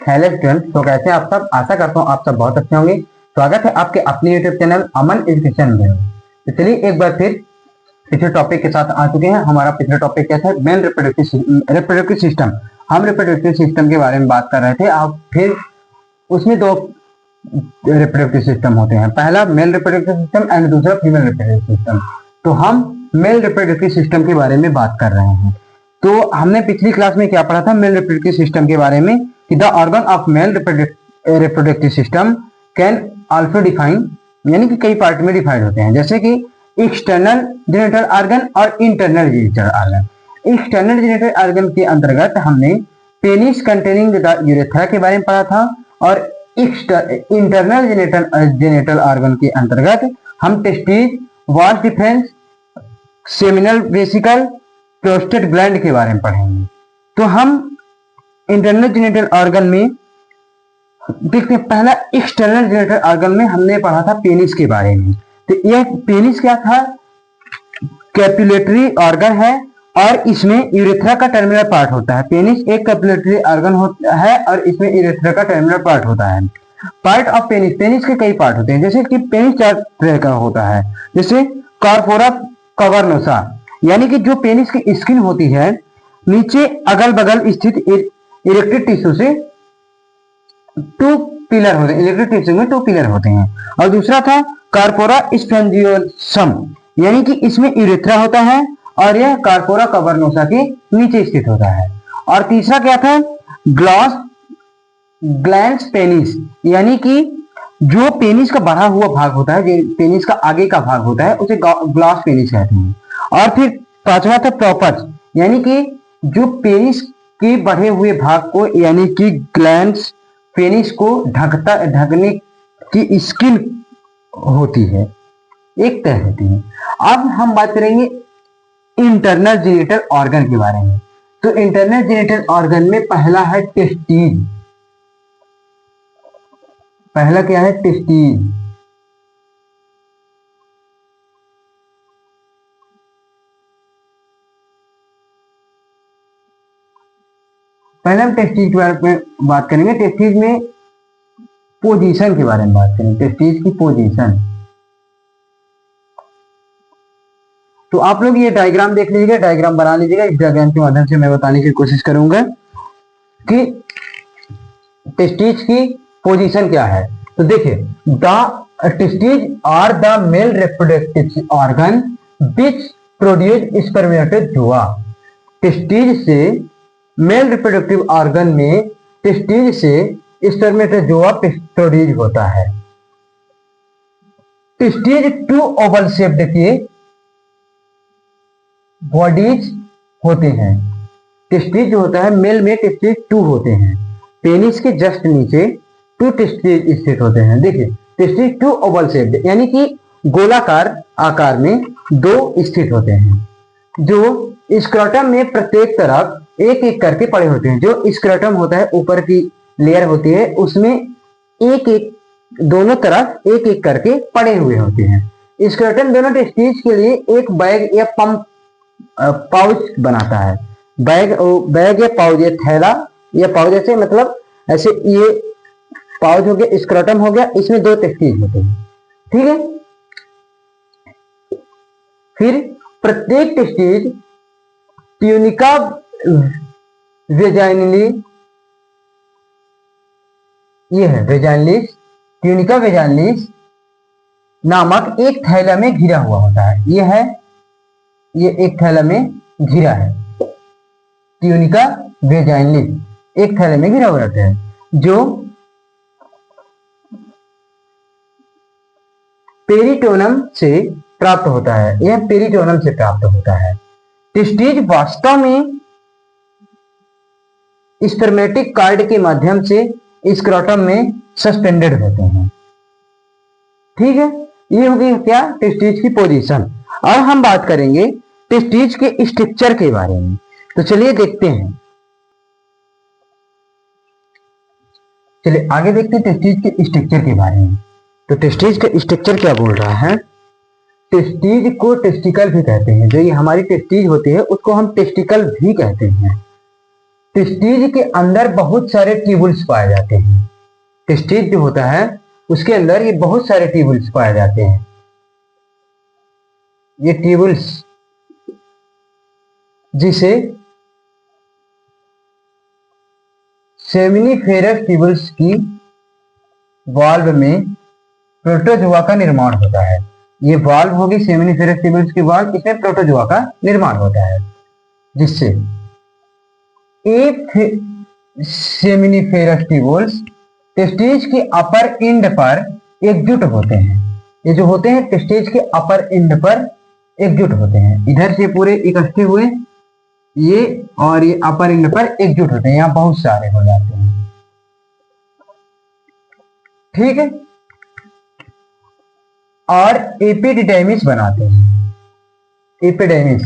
Hello student, तो कैसे आप सब? आशा करता हूँ आप सब बहुत अच्छे होंगे। स्वागत है आपके अपने यूट्यूब चैनल अमन एजुकेशन में। तो चलिए एक बार फिर पिछले टॉपिक के साथ आ चुके हैं। हमारा पिछला टॉपिक क्या था? Male reproductive system. हम रिप्रोडक्टिव सिस्टम के बारे में बात कर रहे थे। अब फिर उसमें दो रिप्रोडक्टिव सिस्टम होते हैं, पहला मेल रिप्रोडक्टिव सिस्टम एंड दूसरा फीमेल रिप्रोडक्टिव सिस्टम। तो हम मेल रिप्रोडक्टिव सिस्टम के बारे में बात कर रहे हैं। तो हमने पिछली क्लास में क्या पढ़ा था? मेल रिप्रोडक्टिव सिस्टम के बारे में कि the organ of male reproductive system can also define, यानी कि कई पार्ट में डिफाइंड होते हैं, जैसे कि एक्सटर्नल जेनिटल ऑर्गन और internal genital organ. External genital organ के अंतर्गत हमने पेनिस कंटेनिंग द यूरेथ्रा के बारे में पढ़ा था, और इंटरनल जेनिटल ऑर्गन के अंतर्गत हम testis, vas deferens, seminal vesicle, prostate gland के बारे में पढ़ेंगे। तो हम इंटरनल जेनिटल ऑर्गन में देखते हैं, पहला एक्सटर्नल जेनिटल ऑर्गन में हमने पढ़ा था पेनिस के बारे में। तो यह पेनिस क्या था? कैपुलेटरी ऑर्गन है और इसमें यूरेथ्रा का टर्मिनल पार्ट होता है। पेनिस एक कैपुलेटरी ऑर्गन होता है और इसमें यूरेथ्रा का टर्मिनल पार्ट होता है। पार्ट ऑफ पेनिस, पेनिस के कई पार्ट होते हैं, जैसे कि पेनिस 4 तरह का होता है, जैसे कॉर्पोरा कवर्नोसा, यानी कि जो पेनिस की स्किन होती है नीचे अगल बगल स्थित इरेक्टेड टिश्यू से 2 पिलर होते हैं, इरेक्टेड टिश्यू में 2 पिलर होते हैं। और दूसरा था कार्पोरा स्पॉन्जियोसम, यानी कि इसमें यूरेथ्रा होता है और यह कार्पोरा कवर्नोसा के नीचे स्थित होता है। और तीसरा क्या था? ग्लैंड्स पेनिस, यानी कि जो पेनिस का बढ़ा हुआ भाग होता है, जो पेनिस का आगे का भाग होता है, उसे ग्लॉस पेनिस कहते हैं। और फिर पांचवा था प्रोपस, यानी कि जो पेनिस के बढ़े हुए भाग को, यानी कि ग्लैंड्स पेनिस को ढकने की स्किन होती है, एक तरह होती है। अब हम बात करेंगे इंटरनल जेनिटल ऑर्गन के बारे में। तो इंटरनल जेनिटल ऑर्गन में पहला है टेस्टिस। पहला क्या है? टेस्टिस। पहले हम टेस्टिस के बारे में बात करेंगे। टेस्टिस में पोजीशन के बारे में बात करेंगे, टेस्टिस की पोजीशन। तो आप लोग ये डायग्राम देख लीजिएगा, डायग्राम बना लीजिएगा। इस डायग्राम के माध्यम से मैं बताने की कोशिश करूंगा कि टेस्टिस की पोजीशन क्या है। तो देखिए, the testis are the male reproductive organ which produce spermatozoa. Testis से, मेल रिप्रोडक्टिव ऑर्गन में टेस्टिस से स्पर्मेटोजोआ प्रोड्यूस होता है। टेस्टिस 2 ओवल शेप्ड के बॉडीज होते हैं। टेस्टिस जो होता है मेल में, टेस्टिस 2 होते हैं। पेनिस के जस्ट नीचे 2 टेस्टिस स्थित होते हैं। देखिए, टेस्टिस 2 ओवल शेप्ड, यानी कि गोलाकार आकार में 2 स्थित होते हैं, जो स्क्रोटम में प्रत्येक तरफ एक एक करके पड़े होते हैं। जो स्क्रोटम होता है, ऊपर की लेयर होती है, उसमें एक एक, दोनों तरफ एक एक करके पड़े हुए होते हैं। स्क्रोटम दोनों टेस्टिस के लिए एक बैग या पंप पाउच बनाता है। बैग या पाउच, या थैला या पाउच, ऐसे मतलब ऐसे ये पाउच हो गया, स्क्रोटम हो गया, इसमें 2 टेस्टिस होते हैं। ठीक है। फिर प्रत्येक टेस्टिस ट्यूनिका वेजाइनली, ये है वेजाइनलिस, ट्यूनिका वेजाइनलिस नामक एक थैला में घिरा हुआ होता है। ये है, ये एक थैला में घिरा है, ट्यूनिका वेजाइनलिस एक थैले में घिरा हुआ रहता है, जो पेरिटोनम से प्राप्त होता है। यह पेरिटोनम से प्राप्त होता है। टेस्टिस वास्तव में स्पर्मेटिक कार्ड के माध्यम से स्क्रोटम में सस्पेंडेड होते हैं। ठीक है, ये हो गई क्या? टेस्टिस की पोजीशन। अब हम बात करेंगे टेस्टिस के स्ट्रक्चर के बारे में। तो चलिए देखते हैं, चलिए आगे देखते हैं टेस्टिस के स्ट्रक्चर के बारे में। तो टेस्टिस का स्ट्रक्चर क्या बोल रहा है? टेस्टिस को टेस्टिकल भी कहते हैं। जो ये हमारी टेस्टिस होती है उसको हम टेस्टिकल भी कहते हैं। टेस्टिज के अंदर बहुत सारे ट्यूबुल्स पाए जाते हैं। टेस्टिज जो होता है उसके अंदर ये बहुत सारे ट्यूबुल्स पाए जाते हैं। ये ट्यूबुल्स जिसे सेमिनिफेरस ट्यूबुल्स की वाल्व में प्रोटोजोआ का निर्माण होता है। ये वाल्व होगी सेमिनिफेरस ट्यूबुल्स की वाल्व, इसमें प्रोटोजोआ का निर्माण होता है, जिससे एक सेमिनिफेरस ट्यूबुल्स टेस्टिज के अपर एंड पर एकजुट होते हैं। ये जो होते हैं टेस्टिज के अपर एंड पर एकजुट होते हैं। इधर से पूरे इकट्ठे हुए ये और ये अपर एंड पर एकजुट होते हैं, यहां बहुत सारे हो जाते हैं। ठीक है, और एपिडिडाइमिस बनाते हैं। एपिडाइमिस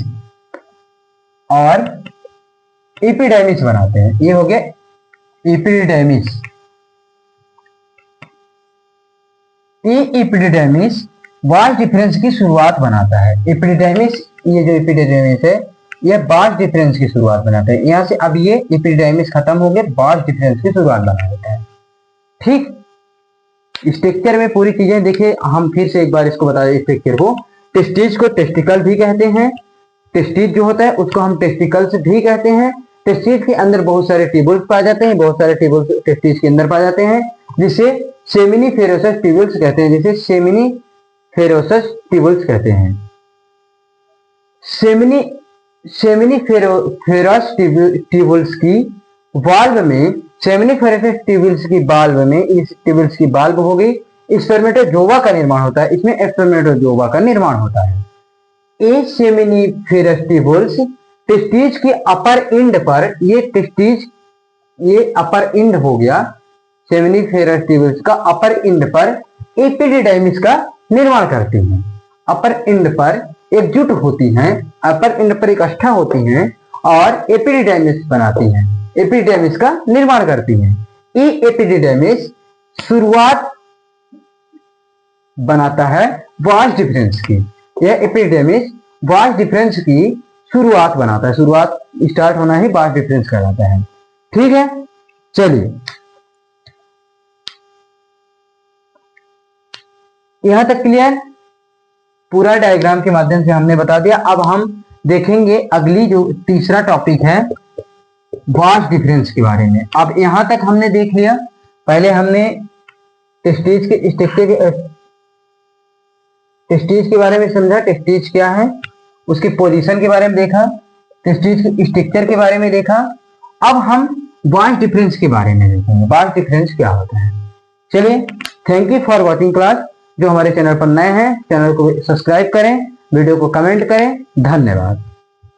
और एपिडाइमिस बनाते हैं। ये हो गया एपिडिडाइमिस। ये एपिडिडाइमिस वास डिफरेंस की शुरुआत बनाता है। एपिडिडाइमिस, ये जो एपिडिडाइमिस है ये बास डिफरेंस की शुरुआत बनाता है। यहां से अब ये एपिडिडाइमिस खत्म हो गया, बास डिफरेंस की शुरुआत बना देता है। ठीक, स्ट्रक्चर में पूरी चीजें देखिए, हम फिर से एक बार इसको बता दें स्ट्रक्चर को। टेस्टिज को टेस्टिकल भी कहते हैं। टेस्टिज जो होता है उसको हम टेस्टिकल्स भी कहते हैं। टेस्टिज के अंदर बहुत सारे ट्यूबुल्स पाए जाते हैं, बहुत सारे ट्यूबुल्स टेस्टिज के अंदर पाए जाते हैं, जिसे सेमिनिफेरोसस ट्यूबुल्स कहते हैं। जिसे सेमिनिफेरोसस ट्यूबुल्स कहते हैं। सेमिनिफेरस ट्यूबुल्स की वाल्व में, सेमिनिफेरस ट्यूबुल्स की वाल्व में, इस ट्यूबुल्स की वाल्व हो गई, स्पर्मेटोजोआ का निर्माण होता है। इसमें स्पर्मेटोजोआ का निर्माण होता है। ए सेमिनिफेरस ट्यूबुल्स टेस्टिज के अपर एंड पर, ये टेस्टिज, ये अपर एंड हो गया सेमिनिफेरस ट्यूबुल्स का अपर एंड पर एपिडिडाइमिस का निर्माण करती हैं। अपर एंड पर एकजुट होती हैं, अपर एंड पर इकट्ठा होती हैं और एपिडिडाइमिस बनाती हैं, एपिडिडाइमिस का निर्माण करती हैं। ये एपिडिडाइमिस शुरुआत बनाता है वास डिफरेंस की। यह एपिडिडाइमिस वास डिफरेंस की शुरुआत बनाता है। शुरुआत, स्टार्ट होना ही वास डिफरेंस कहलाता है। ठीक है, चलिए यहां तक क्लियर। पूरा डायग्राम के माध्यम से हमने बता दिया। अब हम देखेंगे अगली जो तीसरा टॉपिक है वास डिफरेंस के बारे में। अब यहां तक हमने देख लिया। पहले हमने टेस्टिज के टेस्टिज के बारे में समझा, टेस्टिज क्या है, उसकी पोजीशन के बारे में देखा, टेस्टिज के स्ट्रक्चर के बारे में देखा। अब हम वास डिफरेंस के बारे में देखेंगे, वास डिफरेंस क्या होता है। चलिए, thank you for watching class. जो हमारे चैनल पर नए हैं, चैनल को सब्सक्राइब करें, वीडियो को कमेंट करें। धन्यवाद।